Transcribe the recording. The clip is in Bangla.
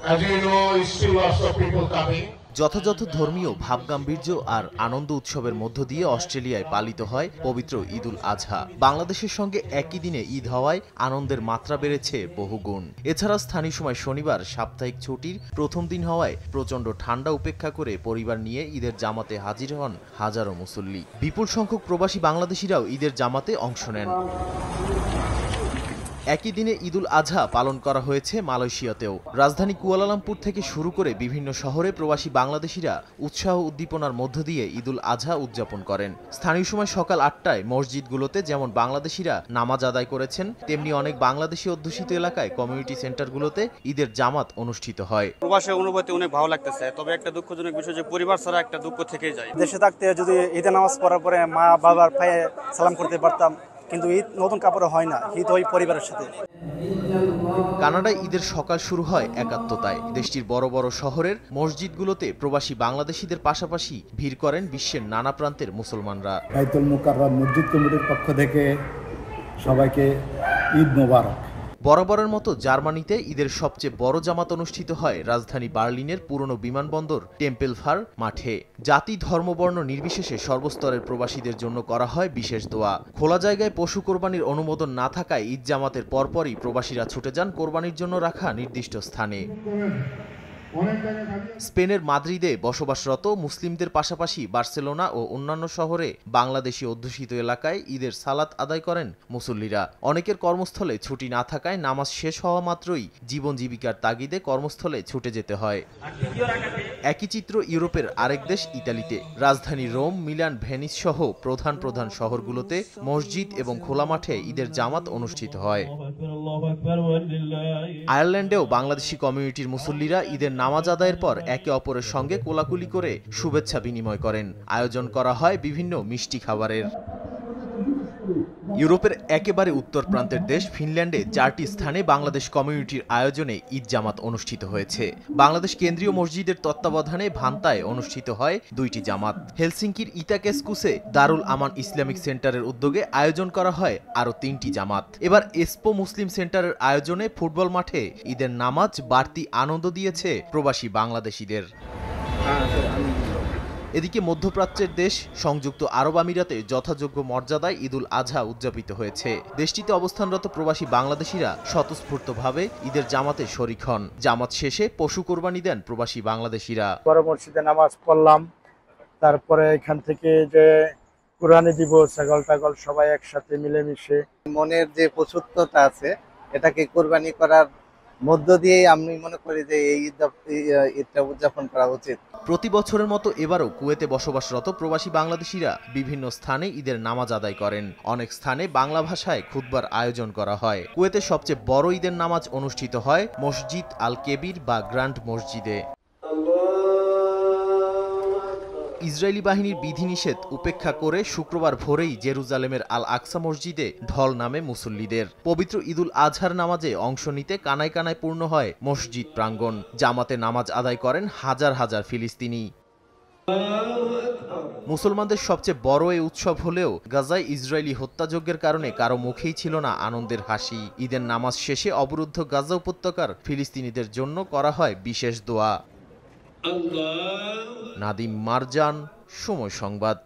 As you know, still lots of people coming. যথাযথ ধর্মীয় ভাবগাম্ভীর্য আর আনন্দ উৎসবের মধ্য দিয়ে অস্ট্রেলিয়ায় পালিত হয় পবিত্র ঈদুল আজহা। বাংলাদেশের সঙ্গে একই দিনে ঈদ হওয়ায় আনন্দের মাত্রা বেড়েছে বহুগুণ। এছাড়া স্থানীয় সময় শনিবার সাপ্তাহিক ছুটির প্রথম দিন হওয়ায় প্রচণ্ড ঠান্ডা উপেক্ষা করে পরিবার নিয়ে ঈদের জামাতে হাজির হন হাজারো মুসল্লি। বিপুল সংখ্যক প্রবাসী বাংলাদেশিরাও ঈদের জামাতে অংশ নেন। একই দিনে ঈদুল আজহা পালন করা হয়েছে মালয়েশিয়াতেও। রাজধানী কুয়ালালামপুর থেকে শুরু করে বিভিন্ন শহরে প্রবাসী বাংলাদেশিরা উৎসাহ উদ্দীপনার মধ্য দিয়ে ঈদুল আজহা উদযাপন করেন। স্থানীয় সময় সকাল ৮টায় মসজিদগুলোতে যেমন বাংলাদেশিরা নামাজ আদায় করেছেন, তেমনি অনেক বাংলাদেশি অধ্যুষিত এলাকায় কমিউনিটি সেন্টারগুলোতে ঈদের জামাত অনুষ্ঠিত হয়। প্রবাসের অনুভূতি অনেক ভালো লাগতেছে, তবে একটা দুঃখজনক বিষয় যে পরিবার ছাড়া একটা দুঃখ থেকেই যায়। দেশে থাকতে যদি ঈদের নামাজ পড়ার পরে মা বাবার পায়ে সালাম করতে পারতাম, কিন্তু ঈদ নতুন কাপড়ে হয় না, ঈদ হয় পরিবারের সাথে। কানাডায় ঈদের সকাল শুরু হয় একাত্মতায়। দেশটির বড় বড় শহরের মসজিদগুলোতে প্রবাসী বাংলাদেশিদের পাশাপাশি ভিড় করেন বিশ্বের নানা প্রান্তের মুসলমানরা। বাইতুল মুকাররম মসজিদ কমিটির পক্ষ থেকে সবাইকে ঈদ মোবারক। বরাবরের মতো জার্মানিতে ঈদের সবচেয়ে বড় জামাত অনুষ্ঠিত হয় রাজধানী বার্লিনের পুরনো বিমানবন্দর টেম্পেলফার মাঠে। জাতি ধর্মবর্ণ নির্বিশেষে সর্বস্তরের প্রবাসীদের জন্য করা হয় বিশেষ দোয়া। খোলা জায়গায় পশু কোরবানির অনুমোদন না থাকায় ঈদ জামাতের পরপরই প্রবাসীরা ছুটে যান কোরবানির জন্য রাখা নির্দিষ্ট স্থানে। স্পেনের মাদ্রিদে বসবাসরত মুসলিমদের পাশাপাশি বার্সেলোনা ও অন্যান্য শহরে বাংলাদেশি অধ্যুষিত এলাকায় ঈদের সালাত আদায় করেন মুসল্লিরা। অনেকের কর্মস্থলে ছুটি না থাকায় নামাজ শেষ হওয়া মাত্রই জীবন জীবিকার তাগিদে কর্মস্থলে ছুটে যেতে হয়। একই চিত্র ইউরোপের আরেক দেশ ইতালিতে। রাজধানী রোম, মিলান, ভেনিস সহ প্রধান প্রধান শহরগুলোতে মসজিদ এবং খোলা মাঠে ঈদের জামাত অনুষ্ঠিত হয়। আয়ারল্যান্ডেও বাংলাদেশি কমিউনিটির মুসল্লিরা ঈদের নামাজ আদায়ের পর একে অপরের সঙ্গে কোলাকুলি করে শুভেচ্ছা বিনিময় করেন। আয়োজন করা হয় বিভিন্ন মিষ্টি খাবারের। ইউরোপের একেবারে উত্তর প্রান্তের দেশ ফিনল্যান্ডে 4টি স্থানে বাংলাদেশ কমিউনিটির আয়োজনে ঈদ জামাত অনুষ্ঠিত হয়েছে। বাংলাদেশ কেন্দ্রীয় মসজিদের তত্ত্বাবধানে ভান্তায় অনুষ্ঠিত হয় 2টি জামাত। হেলসিঙ্কির ইতাকেস্কুসে দারুল আমান ইসলামিক সেন্টারের উদ্যোগে আয়োজন করা হয় আরও 3টি জামাত। এবার এসপো মুসলিম সেন্টারের আয়োজনে ফুটবল মাঠে ঈদের নামাজ বাড়তি আনন্দ দিয়েছে প্রবাসী বাংলাদেশিদের। এদিকে মধ্যপ্রাচ্যের দেশ সংযুক্ত আরব আমিরাতে যথাযোগ্য মর্যাদায় ঈদুল আজহা উদযাপিত হয়েছে। দেশটিতে অবস্থানরত প্রবাসী বাংলাদেশিরা স্বতঃস্ফূর্তভাবে ঈদের জামাতে শরিক হন। জামাত শেষে পশু কোরবানি দেন প্রবাসী বাংলাদেশিরা। বড় মসজিদে নামাজ পড়লাম, তারপরে এখান থেকে যে কুরবানি দিব, ছাগল টাগল সবাই একসাথে মিলেমিশে। মনের যে পশুত্বটা আছে এটাকে কোরবানি করার মধ্য দিয়ে আমি মনে করি যে এই ঈদটা উদযাপন করা উচিত। প্রতি বছরের মতো এবারও কুয়েতে বসবাসরত প্রবাসী বাংলাদেশিরা বিভিন্ন স্থানে ঈদের নামাজ আদায় করেন। অনেক স্থানে বাংলা ভাষায় খুতবার আয়োজন করা হয়। কুয়েতে সবচেয়ে বড় ঈদের নামাজ অনুষ্ঠিত হয় মসজিদ আল কেবির বা গ্র্যান্ড মসজিদে। ইসরায়েলি বাহিনীর বিধিনিষেধ উপেক্ষা করে শুক্রবার ভোরেই জেরুজালেমের আল আকসা মসজিদে ঢল নামে মুসল্লিদের। পবিত্র ঈদুল আজহার নামাজে অংশ নিতে কানায় কানায় পূর্ণ হয় মসজিদ প্রাঙ্গণ। জামাতে নামাজ আদায় করেন হাজার হাজার ফিলিস্তিনি। মুসলমানদের সবচেয়ে বড় এই উৎসব হলেও গাজায় ইসরায়েলি হত্যাযজ্ঞের কারণে কারো মুখেই ছিল না আনন্দের হাসি। ঈদের নামাজ শেষে অবরুদ্ধ গাজা উপত্যকার ফিলিস্তিনিদের জন্য করা হয় বিশেষ দোয়া। নাদিম মারজান, সময় সংবাদ।